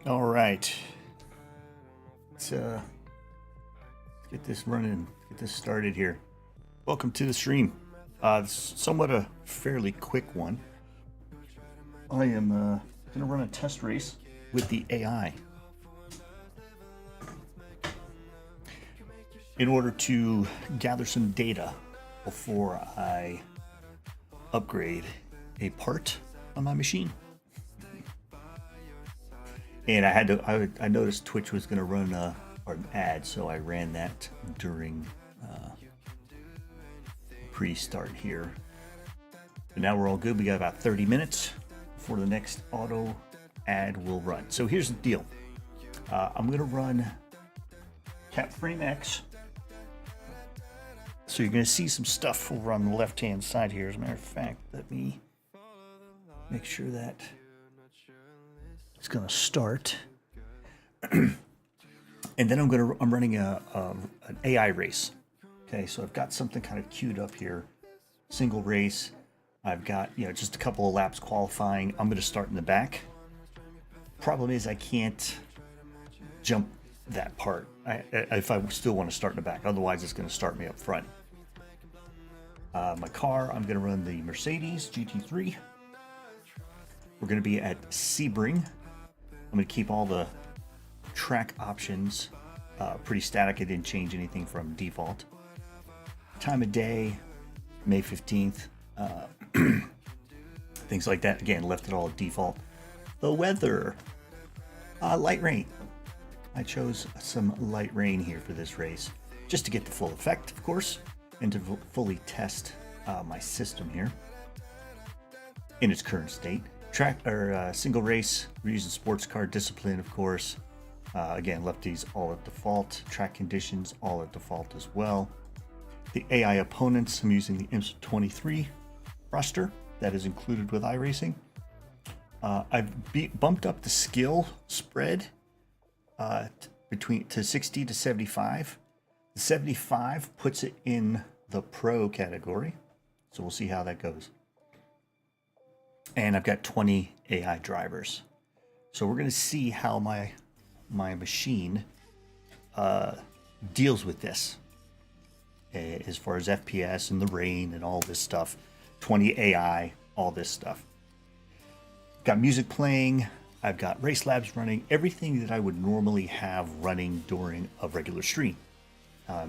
All right. Let's get this running, get this started here. Welcome to the stream. Somewhat a fairly quick one. I am going to run a test race with the AI in order to gather some data before I upgrade a part on my machine. And I noticed Twitch was going to run an ad, so I ran that during pre-start here. But now we're all good. We got about 30 minutes before the next auto ad will run. So here's the deal. I'm going to run CapFrameX. So you're going to see some stuff over on the left-hand side here. As a matter of fact, let me make sure that it's going to start. And then I'm running an AI race. Okay, so I've got something kind of queued up here. Single race. I've got, just a couple of laps qualifying. I'm going to start in the back. Problem is I can't jump that part if I still want to start in the back. Otherwise, it's going to start me up front. My car, I'm going to run the Mercedes GT3. We're going to be at Sebring. I'm going to keep all the track options pretty static. I didn't change anything from default. Time of day, May 15th. Things like that. Again, left it all at default. The weather, light rain. I chose some light rain here for this race, just to get the full effect, of course, and to fully test my system here in its current state. Single race, we're using sports car discipline, of course. Again, left these all at default. Track conditions, all at default as well. The AI opponents, I'm using the IMSA 23 roster that is included with iRacing. I've bumped up the skill spread to 60 to 75. The 75 puts it in the pro category, so we'll see how that goes. And I've got 20 AI drivers, so we're going to see how my machine deals with this as far as FPS and the rain and all this stuff. 20 AI, all this stuff. Got music playing. I've got race labs running. Everything that I would normally have running during a regular stream.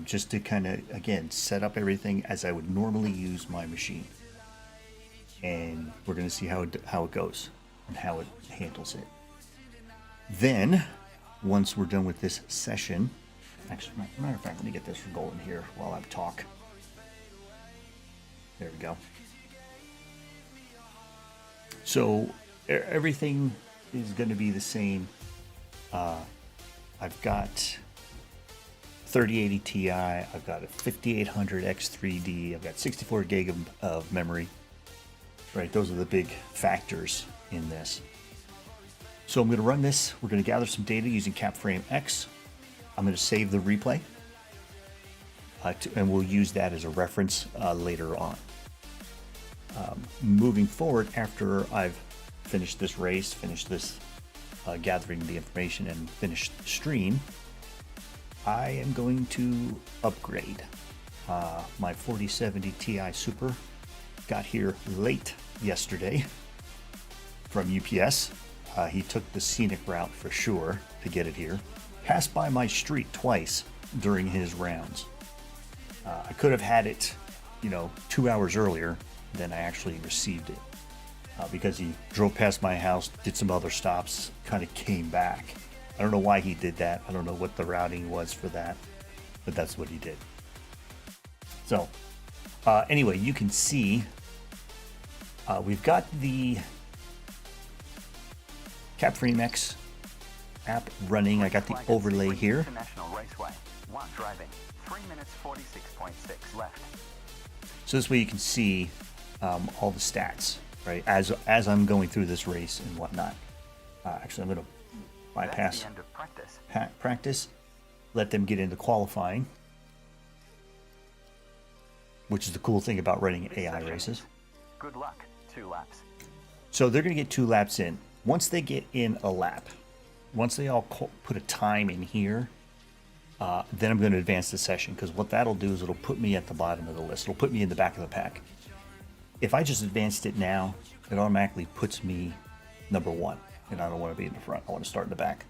Just to kind of, again, set up everything as I would normally use my machine. And we're going to see how it goes and how it handles it. Then, once we're done with this session, actually, matter of fact, let me get this going here while I talk. There we go. So everything is going to be the same. I've got 3080 Ti. I've got a 5800 X3D. I've got 64 gig of memory. Right, those are the big factors in this. So I'm going to run this. We're going to gather some data using CapFrameX. I'm going to save the replay, and we'll use that as a reference later on. Moving forward, after I've finished this race, finished this gathering the information, and finished the stream, I am going to upgrade my 4070 Ti Super. Got here late yesterday from UPS. He took the scenic route for sure to get it here. Passed by my street twice during his rounds. I could have had it, 2 hours earlier than I actually received it, because he drove past my house, did some other stops, kind of came back. I don't know why he did that. I don't know what the routing was for that, but that's what he did. So anyway, you can see we've got the CapFrameX app running. I got the overlay here. So this way you can see all the stats, right? As I'm going through this race and whatnot. Actually, I'm going to bypass practice, let them get into qualifying, which is the cool thing about running AI races. Good luck. 2 laps. So they're going to get 2 laps in. Once they get in a lap, once they all put a time in here, then I'm going to advance the session, because what that'll do is it'll put me at the bottom of the list. It'll put me in the back of the pack. If I just advanced it now, it automatically puts me number 1, and I don't want to be in the front. I want to start in the back.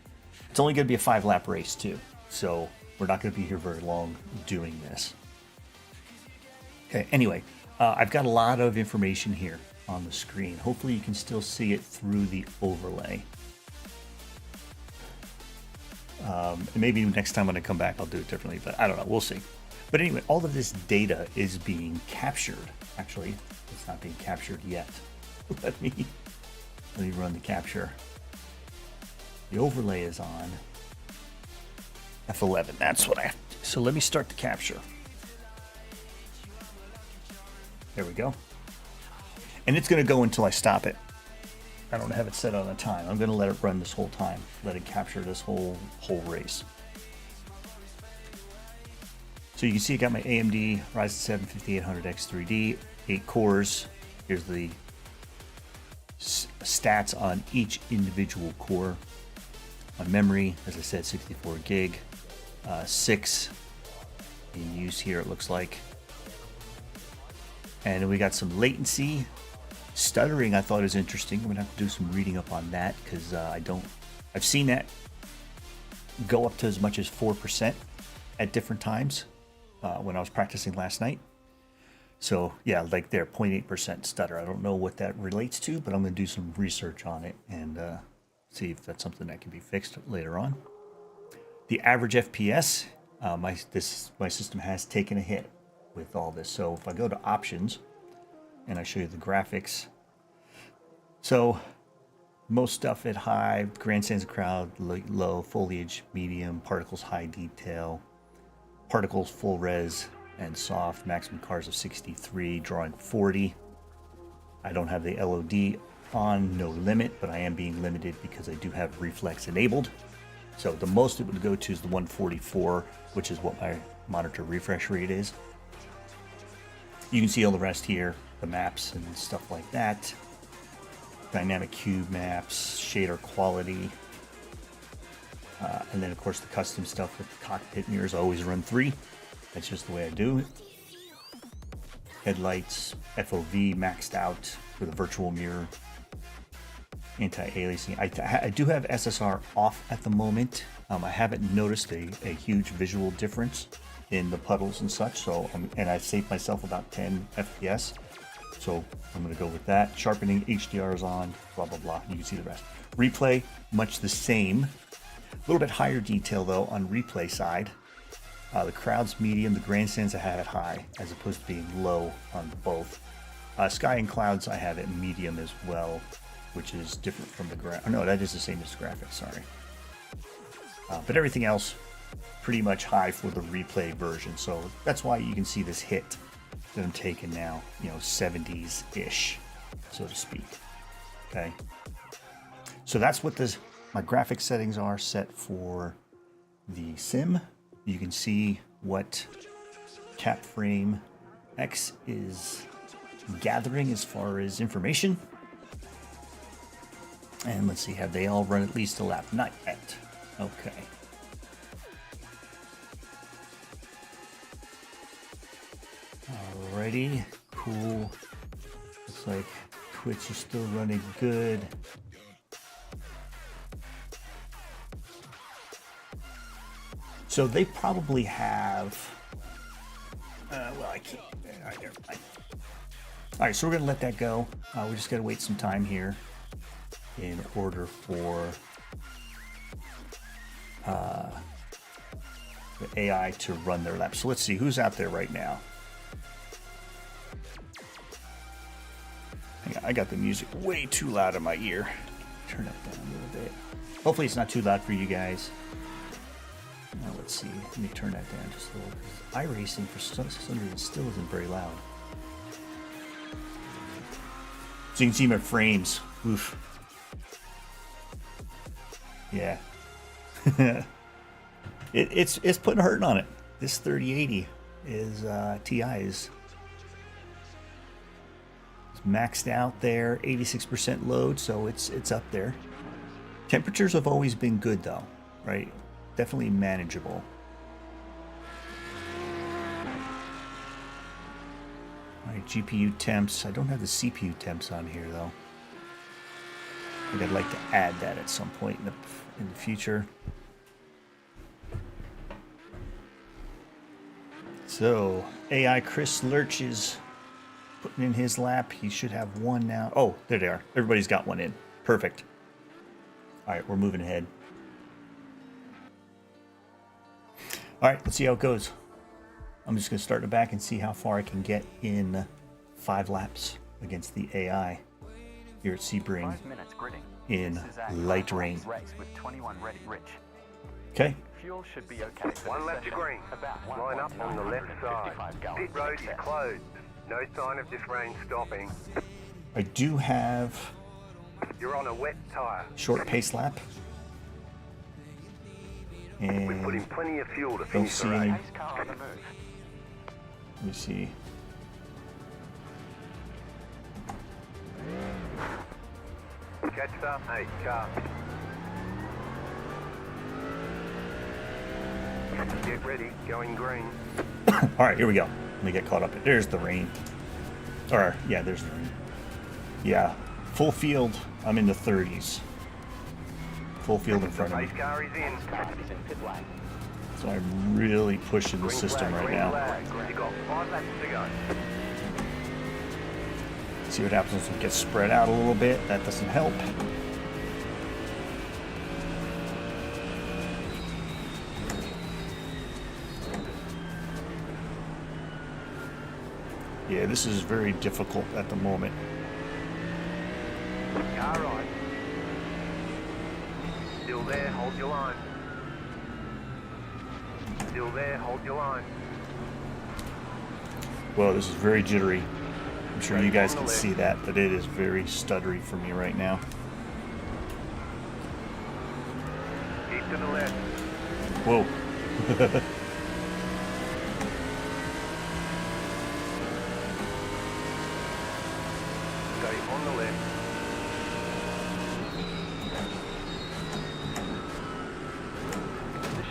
It's only going to be a 5-lap race too, so we're not going to be here very long doing this. Okay, anyway, I've got a lot of information here on the screen. Hopefully you can still see it through the overlay. And maybe next time when I come back I'll do it differently, but I don't know, we'll see. But anyway, all of this data is being captured. Actually, it's not being captured yet. Let me run the capture. The overlay is on F11. That's what I have to do. So let me start the capture. There we go. And it's going to go until I stop it. I don't have it set on a time. I'm going to let it run this whole time. Let it capture this whole race. So you can see I got my AMD Ryzen 7 5800X 3D, 8 cores. Here's the stats on each individual core. My memory, as I said, 64 gig, 6 in use here, it looks like. And we got some latency. Stuttering I thought is interesting. I'm gonna have to do some reading up on that, because I've seen that go up to as much as 4% at different times when I was practicing last night. So yeah, like there, 0.8% stutter. I don't know what that relates to, but I'm gonna do some research on it and see if that's something that can be fixed later on. The average FPS, my system has taken a hit with all this. So if I go to options and I show you the graphics, so most stuff at high, grandstands, crowd, low, foliage, medium, particles, high detail, particles, full res, and soft, maximum cars of 63, drawing 40. I don't have the LOD on, no limit, but I am being limited because I do have reflex enabled. So the most it would go to is the 144, which is what my monitor refresh rate is. You can see all the rest here, the maps and stuff like that. Dynamic cube maps, shader quality. And then of course the custom stuff with the cockpit mirrors. I always run 3. That's just the way I do it. Headlights, FOV maxed out for the virtual mirror. Anti-aliasing. I do have SSR off at the moment. I haven't noticed a huge visual difference in the puddles and such. So and I saved myself about 10 FPS. So I'm going to go with that. Sharpening, HDR is on. Blah blah blah. You can see the rest. Replay, much the same. A little bit higher detail though on replay side. The crowd's medium, the grandstands I have it high, as opposed to being low on both. Sky and clouds I have it medium as well, which is different from the no, that is the same as graphics, sorry. But everything else pretty much high for the replay version, so that's why you can see this hit that I'm taking now, 70s-ish, so to speak. Okay, so that's what my graphics settings are set for the sim. You can see what CapFrameX is gathering as far as information. And let's see, have they all run at least a lap? Not yet. Okay. Alrighty, cool. Looks like Twitch is still running good. So they probably have, well, I can't, all right, never mind. All right, so we're gonna let that go. We just gotta wait some time here in order for the AI to run their lap. So let's see who's out there right now. Hang on, I got the music way too loud in my ear. Turn it down a little bit. Hopefully it's not too loud for you guys. Now let's see, let me turn that down just a little. iRacing for some reason still isn't very loud. So you can see my frames. Oof. Yeah. it's putting a hurting on it. This 3080 is Ti is maxed out there, 86% load, so it's up there. Temperatures have always been good though, right? Definitely manageable. Alright, GPU temps. I don't have the CPU temps on here though. I think I'd like to add that at some point in the future. So, AI Chris Lurch is putting in his lap. He should have one now. Oh, there they are. Everybody's got one in. Perfect. Alright, we're moving ahead. Alright, let's see how it goes. I'm just going to start in the back and see how far I can get in 5 laps against the AI here at Sebring in light rain. Okay. Fuel should be okay. One left to green. Line up on the left side. Pit road is closed. No sign of this rain stopping. I do have... You're on a wet tyre. Short pace lap. And we put in plenty of fuel to don't finish see the any. race. Let me see. Catch up, 8 car. Get ready, going green. Alright, here we go. Let me get caught up. There's the rain. Or, yeah, there's the rain. Yeah, full field, I'm in the 30s. Full field in front of me. Race car is in. So I'm really pushing the Green system flag, right green now. flag. You got 5 laps to go. See what happens if it gets spread out a little bit. That doesn't help. Yeah, this is very difficult at the moment. Car right. Still there, hold your line. Still there, hold your line. Well, this is very jittery. I'm sure you guys can see that, but it is very stuttery for me right now. Keep to the left. Whoa. Stay on the left.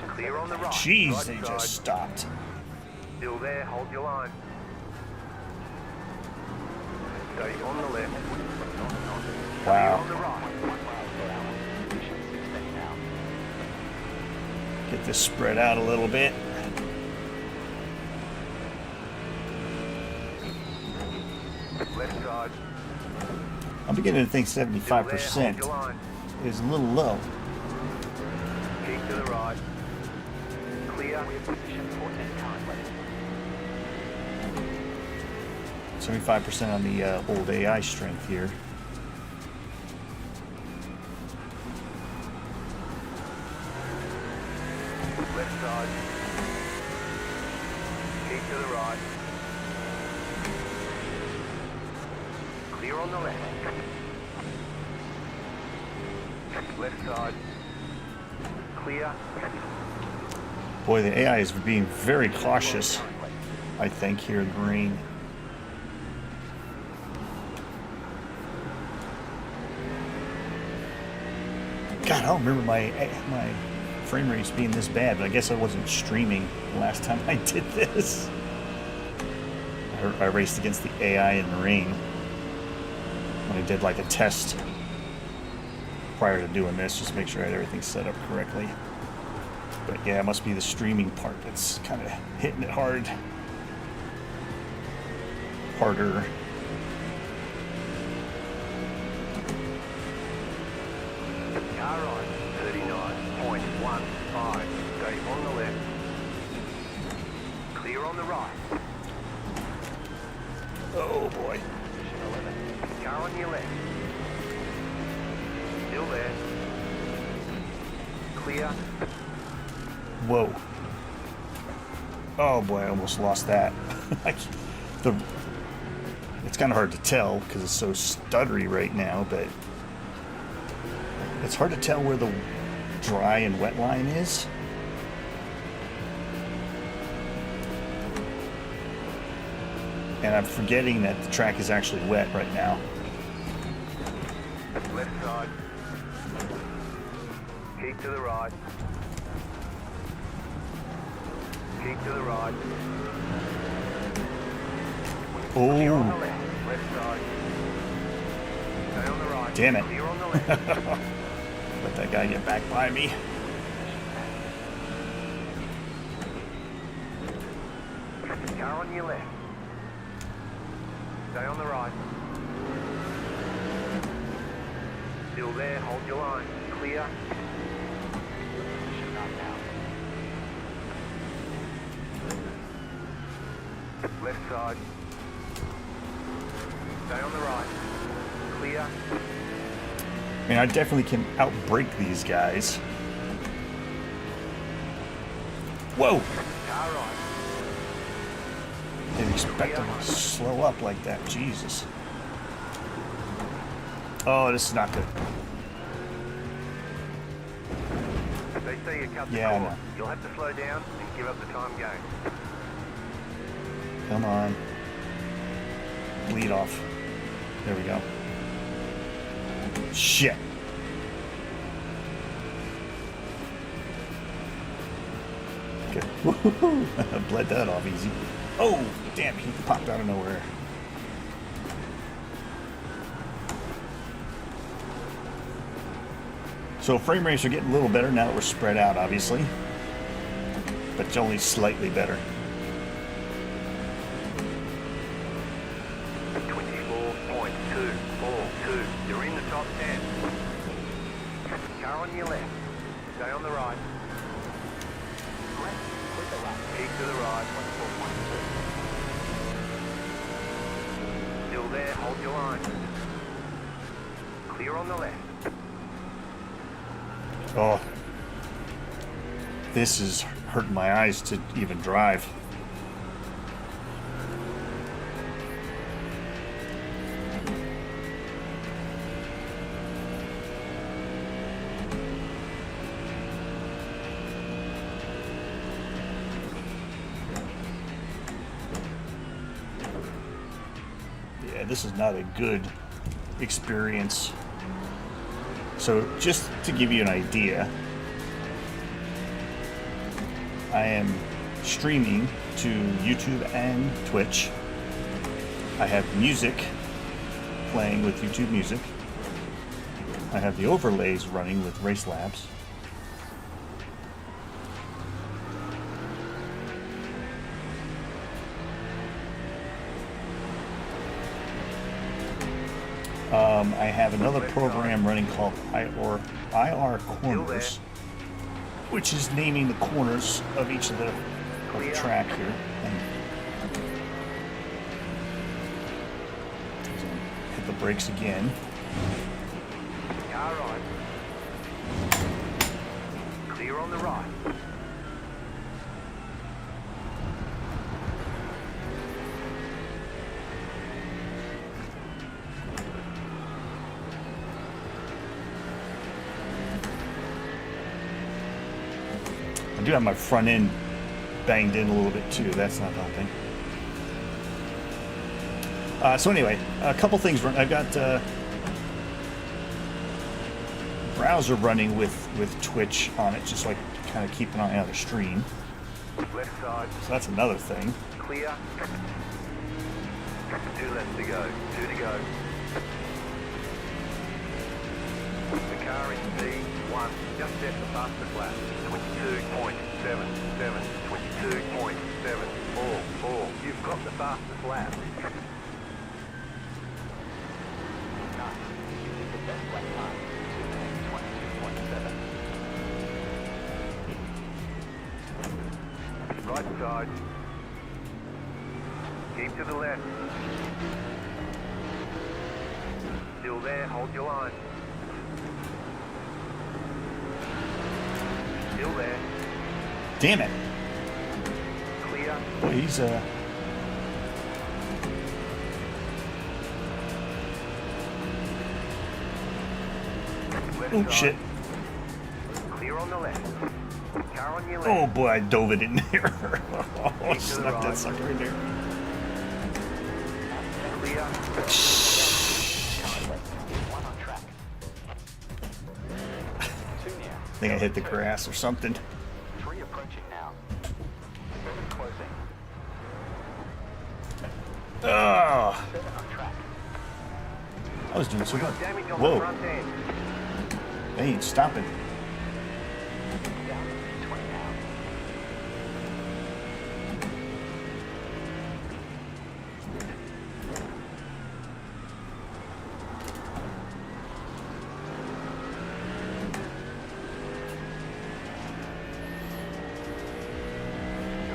Clear on the right. Jeez, Right they side. just stopped. Still there, hold your line. Stay on the left. Stay Wow. on the right. Get this spread out a little bit. Left side. I'm beginning to think Still there, 75% hold your line. is a little low. Keep to the right. Clear. 75% on the old AI strength here. Left side. Keep to the right. Clear on the left. Left side. Clear. Boy, the AI is being very cautious, I think, here in the rain. God, I don't remember my frame rates being this bad, but I guess I wasn't streaming the last time I did this. I raced against the AI in the rain when I did like a test prior to doing this, just to make sure I had everything set up correctly. But yeah, it must be the streaming part that's kind of hitting it hard. Harder. Car right. 39.15. Stay on the left. Clear on the right. Oh boy. Car on your left. Still there. Clear. Whoa. Oh boy, I almost lost that. It's kind of hard to tell because it's so stuttery right now, but it's hard to tell where the dry and wet line is. And I'm forgetting that the track is actually wet right now. Left side. Keep to the right. Keep to the right. Clear on the Oh, left. Left side. Stay on the right. damn it. Clear on the left. Let that guy get back by me. Car on your left. Stay on the right. Still there, hold your line. Clear. Left side. Stay on the right. Clear. I mean, I definitely can outbrake these guys. Whoa! Car right. Didn't expect them to slow up like that. Jesus. Oh, this is not good. They say you cut the Yeah, I corner. know. You'll have to slow down and give up the time gain. Come on. Lead off. There we go. Shit. Okay. Woohoo! Bled that off easy. Oh, damn, he popped out of nowhere. So frame rates are getting a little better now that we're spread out, obviously. But it's only slightly better. 24.242. You're in the top 10. Car on your left. Stay on the right. Keep to the right. 24.2. Still there, hold your line. Clear on the left. Oh, this is hurting my eyes to even drive. Yeah, this is not a good experience. So just to give you an idea, I am streaming to YouTube and Twitch. I have music playing with YouTube Music. I have the overlays running with Race Labs. I have another program running called IR Corners, which is naming the corners of each of the track here. And hit the brakes again. Car right. Clear on the right. I do have my front end banged in a little bit too. That's not helping. So anyway, a couple things. I've got browser running with Twitch on it, just so I can kind of keep an eye on the stream. Left side. So that's another thing. Clear. 2 left to go. 2 to go. The car in P1 just set the fastest lap. 22.77. 22.744. You've got the fastest lap. Right side. Keep to the left. Still there, hold your line. Still there. Damn it! Clear. Boy, he's Left oh side. shit! Clear on the left. Car on your Oh left. boy, I dove it in there. Oh, Keep to the snuck right. that sucker in there. Clear. I think I hit the grass or something. 3 approaching now. 7 closing. Oh, 7 on track. I was doing so good. Damage on the Whoa, front end. they ain't stopping. Down 20 now.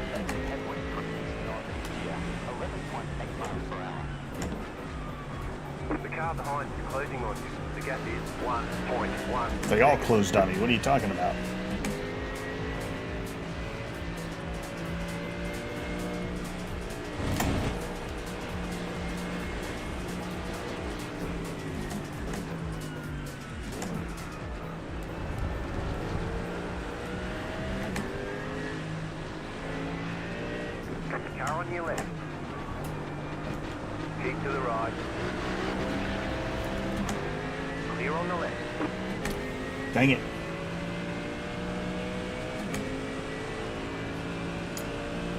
Expected headwind from east northeast here. 11.8 miles per hour. The car behind is closing on you. The gap is 1.1. They all closed on me. What are you talking about? Car on your left. Keep to the right. Clear on the left. Dang it.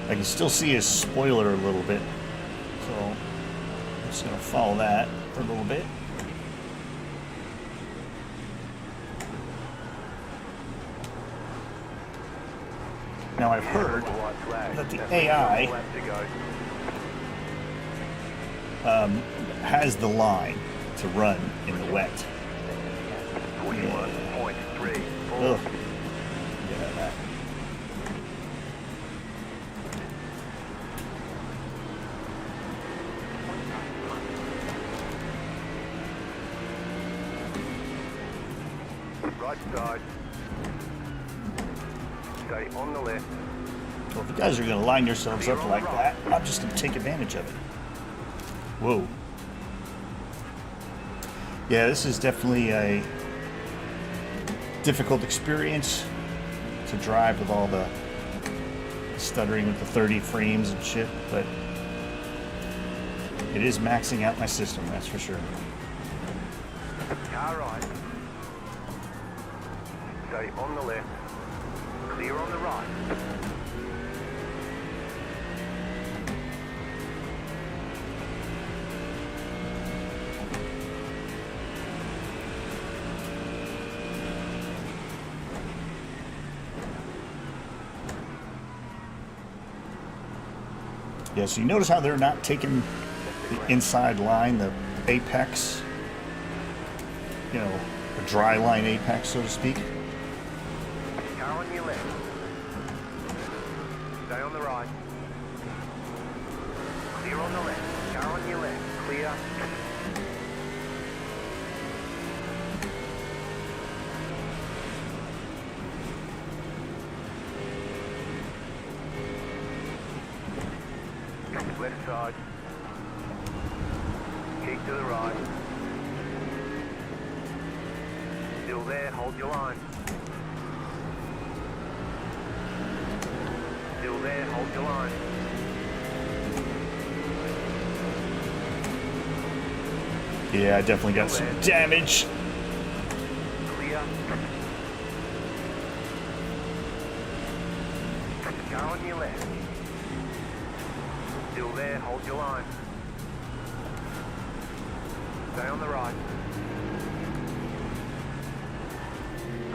I can still see his spoiler a little bit. So I'm just going to follow that for a little bit. Now I've heard White flag. that the That's AI left to go. has the line to run in the wet. 41.3. Ugh. Yeah, that. Right side. Stay on the left. Well, if you guys are going to line yourselves up like that, I'm just going to take advantage of it. Whoa. Yeah, this is definitely a difficult experience to drive with all the stuttering with the 30 frames and shit, but it is maxing out my system, that's for sure. Car right. Stay on the left. Clear on the right. Yeah, so you notice how they're not taking the inside line, the apex, you know, the dry line apex, so to speak. Car on your left. Stay on the right. Clear on the left. Car on your left. Clear. Left side. Keep to the right. Still there, hold your line. Still there, hold your line. Yeah, I definitely got some damage. Clear. Car on your left. Still there, hold your line. Stay on the right.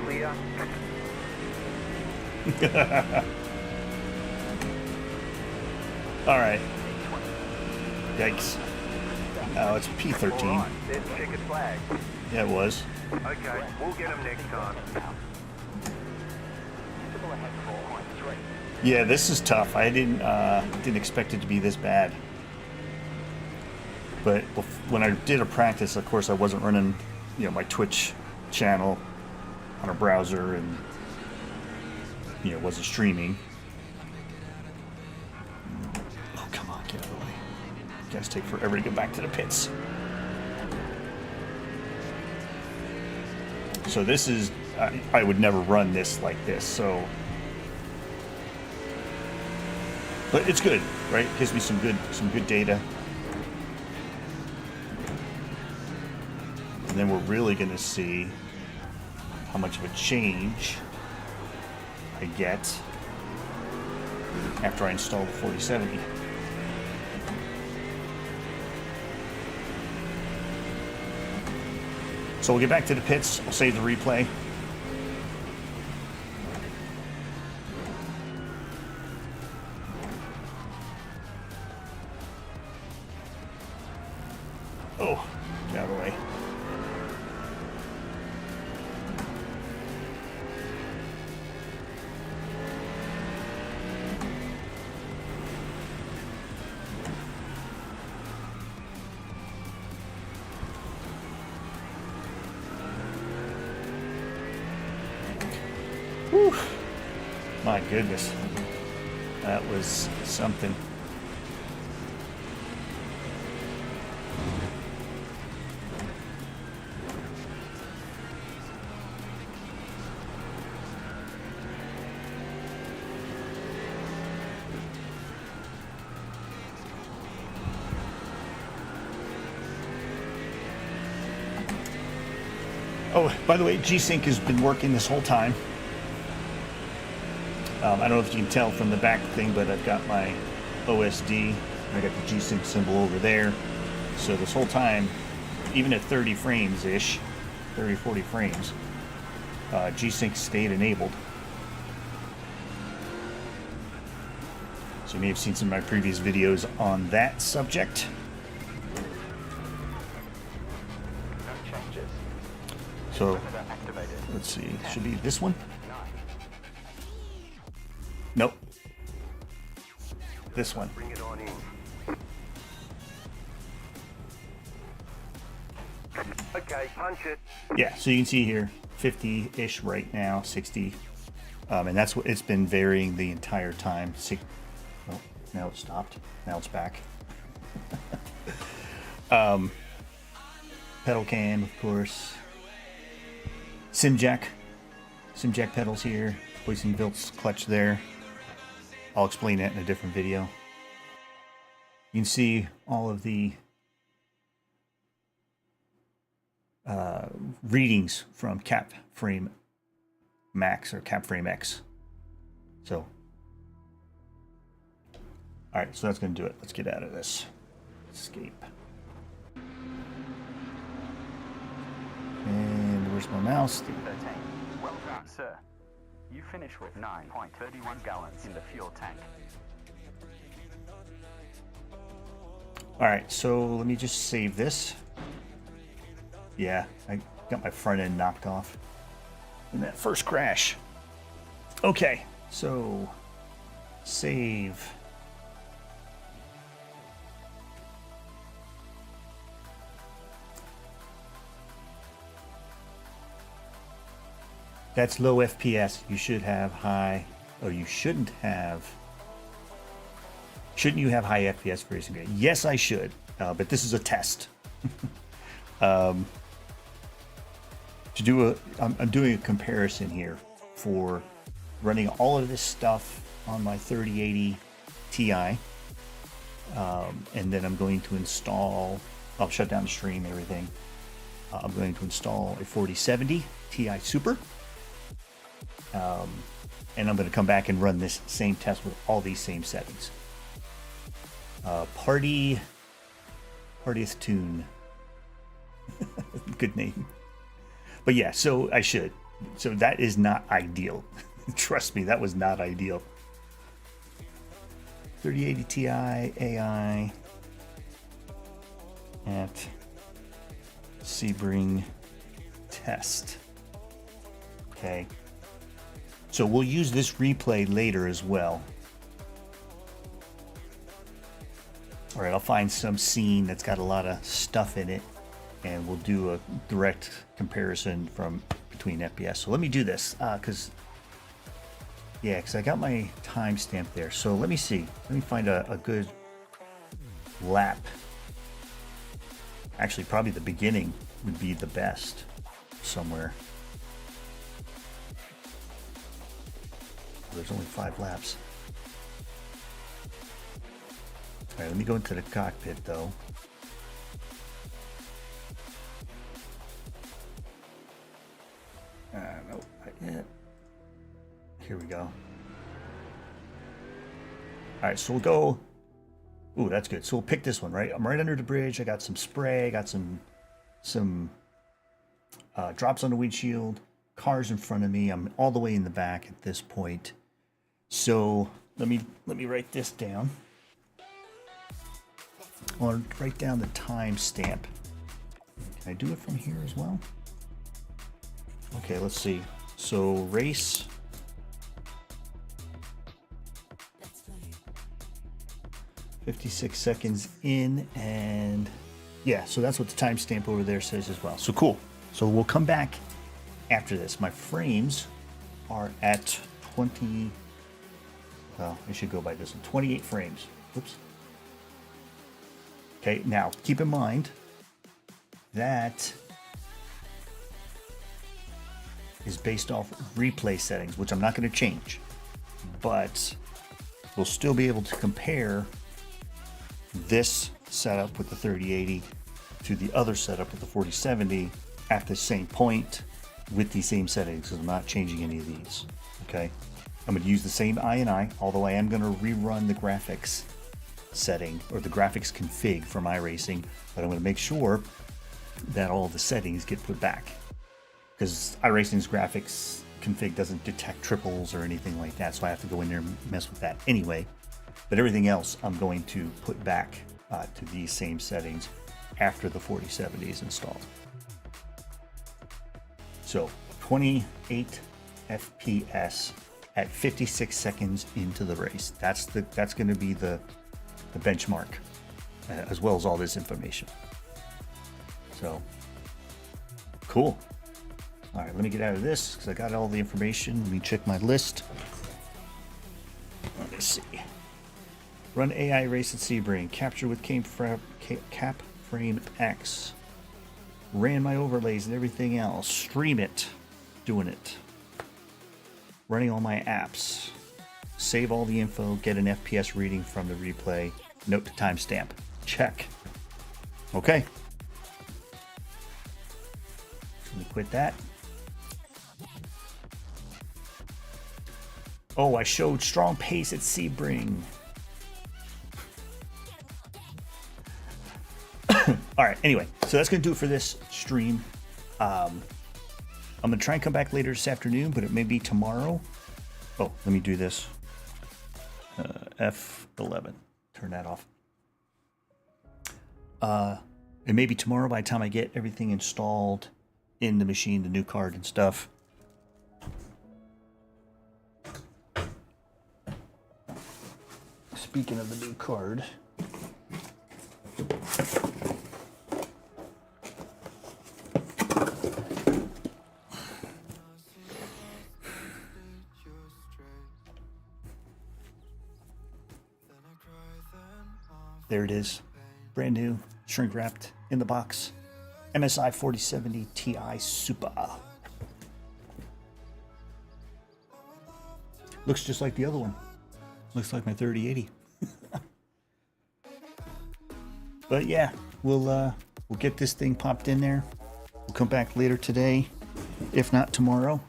Clear. All right. Yikes. Oh, it's P13. Alright, there's the checkered flag. Yeah, it was. Okay, we'll get them next time. Visible ahead 4.3. Yeah, this is tough. I didn't expect it to be this bad. But when I did a practice, of course, I wasn't running, you know, my Twitch channel on a browser, and you know, wasn't streaming. Oh, come on, get out of the way! You guys take forever to get back to the pits. So this is, I would never run this like this. So. But it's good, right? It gives me some good data. And then we're really going to see how much of a change I get after I install the 4070. So we'll get back to the pits. I'll save the replay. Oh, get out of the way. Whew. My goodness. That was something. Oh, by the way, G-Sync has been working this whole time. I don't know if you can tell from the back thing, but I've got my OSD. I got the G-Sync symbol over there. So this whole time, even at 30 frames-ish, 30, 40 frames, G-Sync stayed enabled. So you may have seen some of my previous videos on that subject. No changes. So, Limiter activated. let's see, it should be this one? Nope. This one. Bring it on in. Okay, punch it. Yeah, so you can see here, 50-ish right now, 60. And that's what it's been varying the entire time. Oh, now it's stopped. Now it's back. Pedal cam, of course. Simjack pedals here. Poison Vilt's clutch there. I'll explain that in a different video. You can see all of the readings from CapFrameX or CapFrameX. So, all right, so that's going to do it. Let's get out of this. Escape. And where's my mouse? 13. Well done, sir. You finish with 9.31 gallons in the fuel tank. All right, so let me just save this. Yeah, I got my front end knocked off in that first crash. Okay, so save. That's low FPS. You should have high, or you shouldn't have. Shouldn't you have high FPS for racing game? Yes, I should, but this is a test. I'm doing a comparison here for running all of this stuff on my 3080 Ti, and then I'm going to install. I'll shut down the stream, everything. I'm going to install a 4070 Ti Super. And I'm going to come back and run this same test with all these same settings. Partyth Tune. Good name. But yeah, so I should. So that is not ideal. Trust me, that was not ideal. 3080 Ti AI at Sebring test. Okay. So we'll use this replay later as well. All right, I'll find some scene that's got a lot of stuff in it, and we'll do a direct comparison between FPS. So let me do this, because I got my timestamp there. So let me see. Let me find a good lap. Actually, probably the beginning would be the best somewhere. There's only 5 laps. All right, let me go into the cockpit though. Yeah. Here we go. All right, so we'll go. Ooh, that's good. So we'll pick this one, right? I'm right under the bridge. I got some spray. I got some drops on the windshield. Cars in front of me. I'm all the way in the back at this point. So let me write this down. I'll write down the timestamp. Can I do it from here as well? Okay, let's see. So race. "56 seconds in," and yeah, so that's what the timestamp over there says as well. So cool. So we'll come back after this. My frames are at 20. Well, I should go by this one. 28 frames. Oops. Okay, now keep in mind that is based off replay settings, which I'm not going to change, but we'll still be able to compare this setup with the 3080 to the other setup with the 4070 at the same point with the same settings, because I'm not changing any of these. Okay, I'm going to use the same I, although I am going to rerun the graphics setting or the graphics config from iRacing, but I'm going to make sure that all the settings get put back, because iRacing's graphics config doesn't detect triples or anything like that, so I have to go in there and mess with that anyway. But everything else I'm going to put back to these same settings after the 4070 is installed. So 28 FPS at 56 seconds into the race. That's going to be the benchmark, as well as all this information. So cool. All right, let me get out of this because I got all the information. Let me check my list. Let me see. Run AI race at Sebring. Capture with CapFrameX. Ran my overlays and everything else. Stream it. Doing it. Running all my apps. Save all the info. Get an FPS reading from the replay. Note to timestamp. Check. Okay. Let me quit that. Oh, I showed strong pace at Sebring. All right, anyway, so that's going to do it for this stream. I'm going to try and come back later this afternoon, but it may be tomorrow. Oh, let me do this. F11. Turn that off. It may be tomorrow by the time I get everything installed in the machine, the new card and stuff. Speaking of the new card. There it is. Brand new, shrink wrapped, in the box. MSI 4070 Ti Super. Looks just like the other one. Looks like my 3080. But yeah, we'll get this thing popped in there. We'll come back later today, if not tomorrow.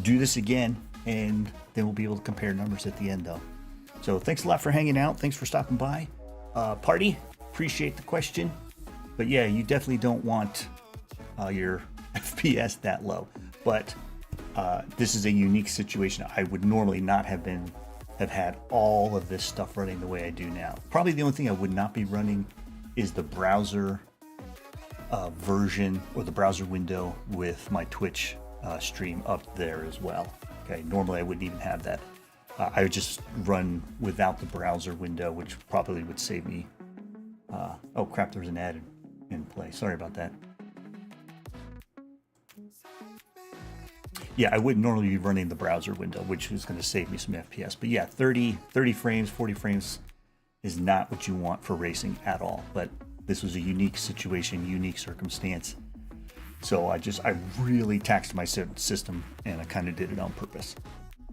Do this again, and then we'll be able to compare numbers at the end, though. So thanks a lot for hanging out. Thanks for stopping by. Party, appreciate the question. But yeah, you definitely don't want your FPS that low. But this is a unique situation. I would normally not have had all of this stuff running the way I do now. Probably the only thing I would not be running is the browser version or the browser window with my Twitch stream up there as well. Okay, normally I wouldn't even have that. I would just run without the browser window, which probably would save me. Oh crap, there was an ad in play. Sorry about that. Yeah, I wouldn't normally be running the browser window, which is going to save me some FPS. But yeah, 30 frames, 40 frames is not what you want for racing at all. But this was a unique situation, unique circumstance. So I really taxed my system, and I kind of did it on purpose.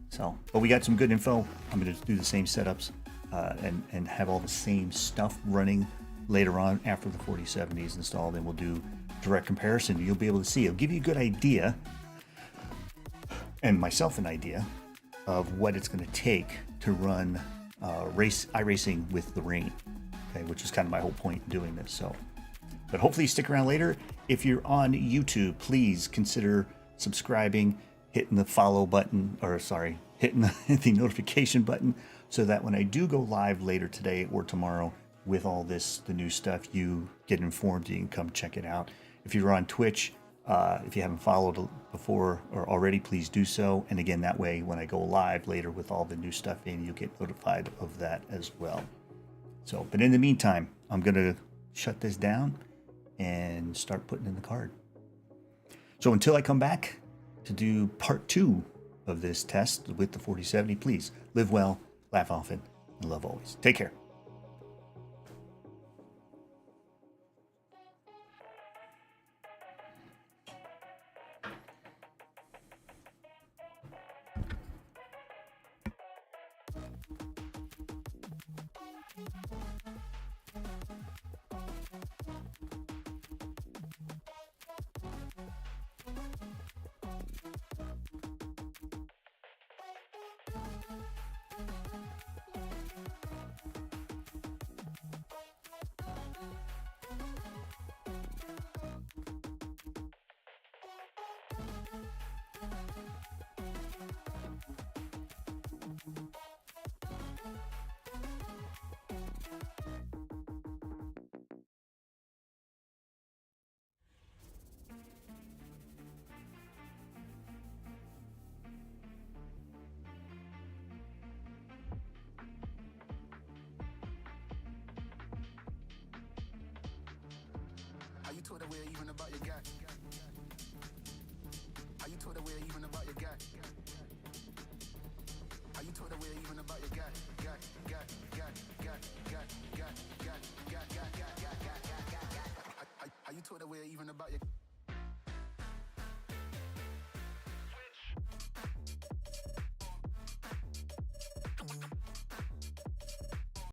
So, but we got some good info. I'm going to do the same setups and have all the same stuff running later on after the 4070 is installed, and we'll do direct comparison. You'll be able to see. It'll give you a good idea and myself an idea of what it's going to take to run iRacing with the rain, okay, which is kind of my whole point in doing this. So, but hopefully you stick around later. If you're on YouTube, please consider subscribing, hitting the follow button, or sorry, hitting the notification button, so that when I do go live later today or tomorrow with all this, the new stuff, you get informed. You can come check it out. If you're on Twitch, if you haven't followed before or already, please do so. And again, that way, when I go live later with all the new stuff in, you'll get notified of that as well. So, but in the meantime, I'm going to shut this down and start putting in the card. So until I come back to do part 2 of this test with the 4070, please live well, laugh often, and love always. Take care. Are you told aware even about your guy? Are you told aware even about your guy? Are you told aware even about your guy? Are you told aware even about your